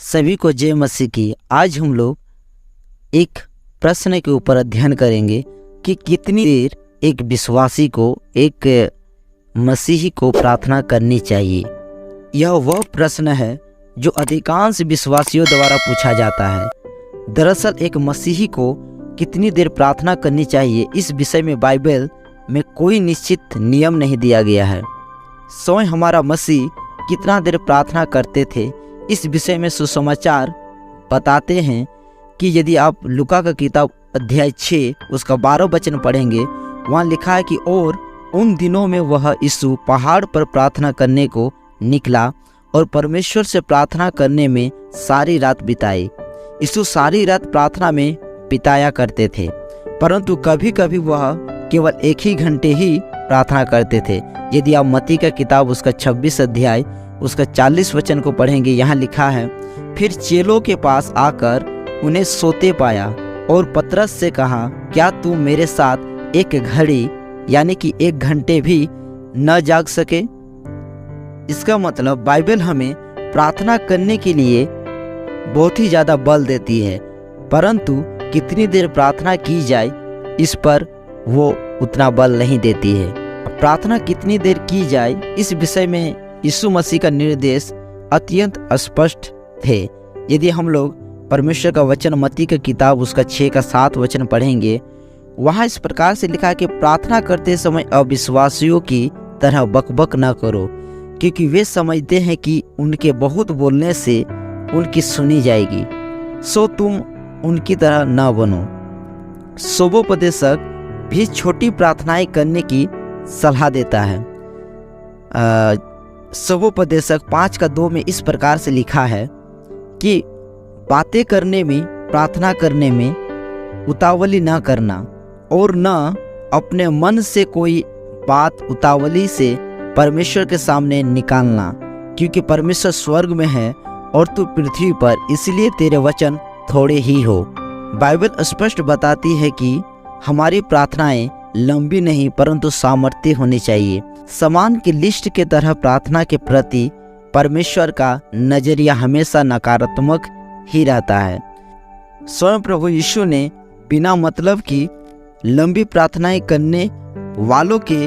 सभी को जय मसीह की। आज हम लोग एक प्रश्न के ऊपर अध्ययन करेंगे कि कितनी देर एक विश्वासी को, एक मसीही को प्रार्थना करनी चाहिए। यह वह प्रश्न है जो अधिकांश विश्वासियों द्वारा पूछा जाता है। दरअसल एक मसीही को कितनी देर प्रार्थना करनी चाहिए, इस विषय में बाइबल में कोई निश्चित नियम नहीं दिया गया है। स्वयं हमारा मसीह कितना देर प्रार्थना करते थे, इस विषय में सुसमाचार बताते हैं कि यदि आप लूका का किताब अध्याय 6 उसका 12 वचन पढ़ेंगे, वहाँ लिखा है कि और उन दिनों में वह यीशु पहाड़ पर प्रार्थना करने को निकला और परमेश्वर से प्रार्थना करने में सारी रात बिताई। यीशु सारी रात प्रार्थना में बिताया करते थे, परंतु कभी कभी वह केवल 1 ही घंटे ही प्रार्थना करते थे। यदि आप मत्ती का किताब उसका 26 अध्याय उसका 40 वचन को पढ़ेंगे, यहाँ लिखा है, फिर चेलों के पास आकर उन्हें सोते पाया और पतरस से कहा, क्या तू मेरे साथ एक घड़ी यानी कि 1 घंटे भी न जाग सके। इसका मतलब बाइबल हमें प्रार्थना करने के लिए बहुत ही ज़्यादा बल देती है, परंतु कितनी देर प्रार्थना की जाए इस पर वो उतना बल नहीं देती है। प्रार्थना कितनी देर की जाए, इस विषय में यीशु मसीह का निर्देश अत्यंत स्पष्ट थे। यदि हम लोग परमेश्वर का वचन मत्ती का किताब उसका 6 का 7 वचन पढ़ेंगे, वहाँ इस प्रकार से लिखा है कि प्रार्थना करते समय अविश्वासियों की तरह बकबक न करो, क्योंकि वे समझते हैं कि उनके बहुत बोलने से उनकी सुनी जाएगी, सो तुम उनकी तरह न बनो। शुभोपदेशक भी छोटी प्रार्थनाएं करने की सलाह देता है। शुभोपदेशक 5 का 2 में इस प्रकार से लिखा है कि बातें करने में, प्रार्थना करने में उतावली न करना और न अपने मन से कोई बात उतावली से परमेश्वर के सामने निकालना, क्योंकि परमेश्वर स्वर्ग में है और तू पृथ्वी पर, इसलिए तेरे वचन थोड़े ही हो। बाइबल स्पष्ट बताती है कि हमारी प्रार्थनाएं लंबी नहीं परंतु सामर्थ्य होनी चाहिए। सामान की लिस्ट के तरह प्रार्थना के प्रति परमेश्वर का नजरिया हमेशा नकारात्मक ही रहता है। स्वयं प्रभु यीशु ने बिना मतलब की लंबी प्रार्थनाएं करने वालों के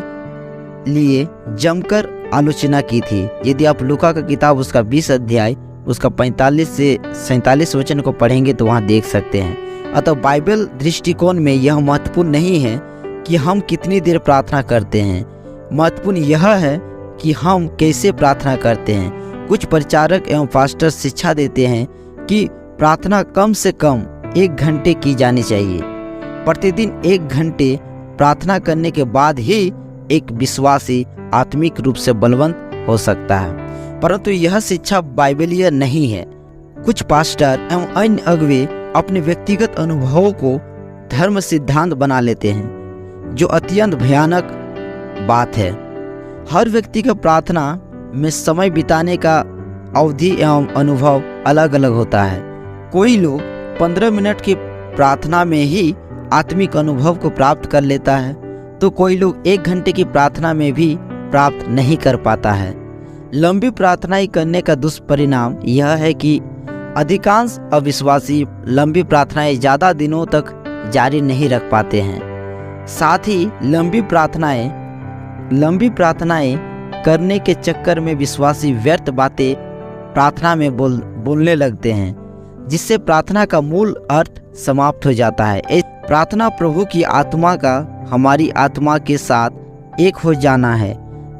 लिए जमकर आलोचना की थी। यदि आप लूका का किताब उसका 20 अध्याय उसका 45 से 47 वचन को पढ़ेंगे तो वहाँ देख सकते हैं। अतः बाइबल दृष्टिकोण में यह महत्वपूर्ण नहीं है कि हम कितनी देर प्रार्थना करते हैं, महत्वपूर्ण यह है कि हम कैसे प्रार्थना करते हैं। कुछ प्रचारक एवं पास्टर शिक्षा देते हैं कि प्रार्थना कम से कम 1 घंटे की जानी चाहिए। प्रतिदिन 1 घंटे प्रार्थना करने के बाद ही एक विश्वासी आत्मिक रूप से बलवंत हो सकता है, परंतु यह शिक्षा बाइबलीय नहीं है। कुछ पास्टर एवं अन्य अगुवे अपने व्यक्तिगत अनुभवों को धर्म सिद्धांत बना लेते हैं, जो अत्यंत भयानक बात है। हर व्यक्ति का प्रार्थना में समय बिताने का अवधि एवं अनुभव अलग अलग होता है। कोई लोग 15 मिनट की प्रार्थना में ही आत्मिक अनुभव को प्राप्त कर लेता है, तो कोई लोग 1 घंटे की प्रार्थना में भी प्राप्त नहीं कर पाता है। लंबी प्रार्थनाएं करने का दुष्परिणाम यह है कि अधिकांश अविश्वासी लंबी प्रार्थनाएं ज़्यादा दिनों तक जारी नहीं रख पाते हैं। साथ ही लंबी प्रार्थनाएं करने के चक्कर में विश्वासी व्यर्थ बातें प्रार्थना में बोलने लगते हैं, जिससे प्रार्थना का मूल अर्थ समाप्त हो जाता है। प्रार्थना प्रभु की आत्मा का हमारी आत्मा के साथ एक हो जाना है।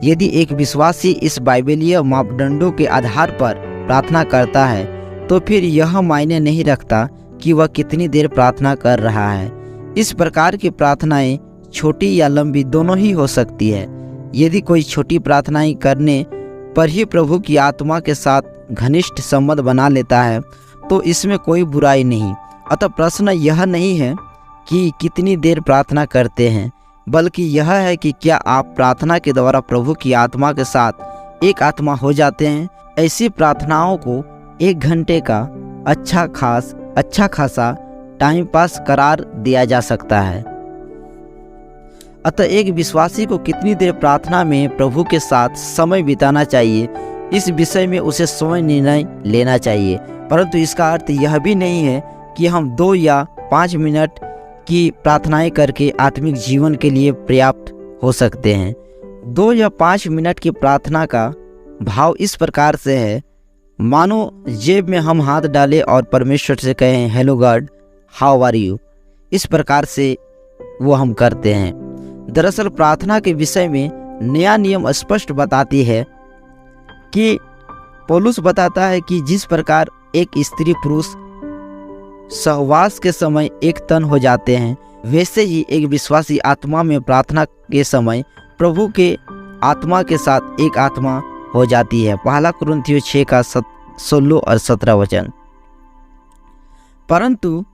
यदि एक विश्वासी इस बाइबलीय मापदंडों के आधार पर प्रार्थना करता है, तो फिर यह मायने नहीं रखता कि वह कितनी देर प्रार्थना कर रहा है। इस प्रकार की प्रार्थनाएं छोटी या लंबी दोनों ही हो सकती है। यदि कोई छोटी प्रार्थनाएं करने पर ही प्रभु की आत्मा के साथ घनिष्ठ संबंध बना लेता है, तो इसमें कोई बुराई नहीं। अतः प्रश्न यह नहीं है कि कितनी देर प्रार्थना करते हैं, बल्कि यह है कि क्या आप प्रार्थना के द्वारा प्रभु की आत्मा के साथ एक आत्मा हो जाते हैं। ऐसी प्रार्थनाओं को 1 घंटे का अच्छा खासा टाइम पास करार दिया जा सकता है। अतः एक विश्वासी को कितनी देर प्रार्थना में प्रभु के साथ समय बिताना चाहिए, इस विषय में उसे स्वयं निर्णय लेना चाहिए। परंतु इसका अर्थ यह भी नहीं है कि हम 2 या 5 मिनट की प्रार्थनाएं करके आत्मिक जीवन के लिए पर्याप्त हो सकते हैं। 2 या 5 मिनट की प्रार्थना का भाव इस प्रकार से है, मानो जेब में हम हाथ डालें और परमेश्वर से कहें, hello God, how are you. इस प्रकार से वो हम करते हैं। दरअसल प्रार्थना के विषय में नया नियम स्पष्ट बताती है कि पौलुस बताता है कि जिस प्रकार एक स्त्री पुरुष सहवास के समय एक तन हो जाते हैं, वैसे ही एक विश्वासी आत्मा में प्रार्थना के समय प्रभु के आत्मा के साथ एक आत्मा हो जाती है। पहला कुरिन्थियों 6 का 16 और 17 वचन। परंतु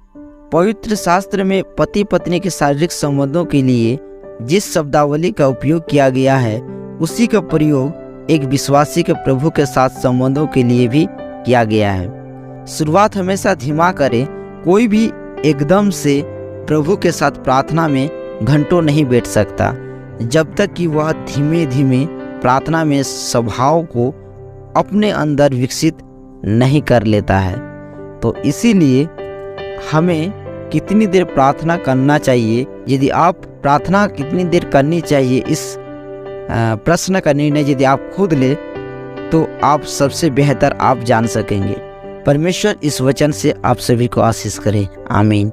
पवित्र शास्त्र में पति पत्नी के शारीरिक संबंधों के लिए जिस शब्दावली का उपयोग किया गया है, उसी का प्रयोग एक विश्वासी के प्रभु के साथ संबंधों के लिए भी किया गया है। शुरुआत हमेशा धीमा करें। कोई भी एकदम से प्रभु के साथ प्रार्थना में घंटों नहीं बैठ सकता जब तक कि वह धीमे धीमे प्रार्थना में स्वभाव को अपने अंदर विकसित नहीं कर लेता है। तो इसीलिए हमें कितनी देर प्रार्थना करना चाहिए, यदि आप प्रार्थना कितनी देर करनी चाहिए, इस प्रश्न का निर्णय यदि आप खुद ले तो आप सबसे बेहतर आप जान सकेंगे। परमेश्वर इस वचन से आप सभी को आशीष करे। आमीन।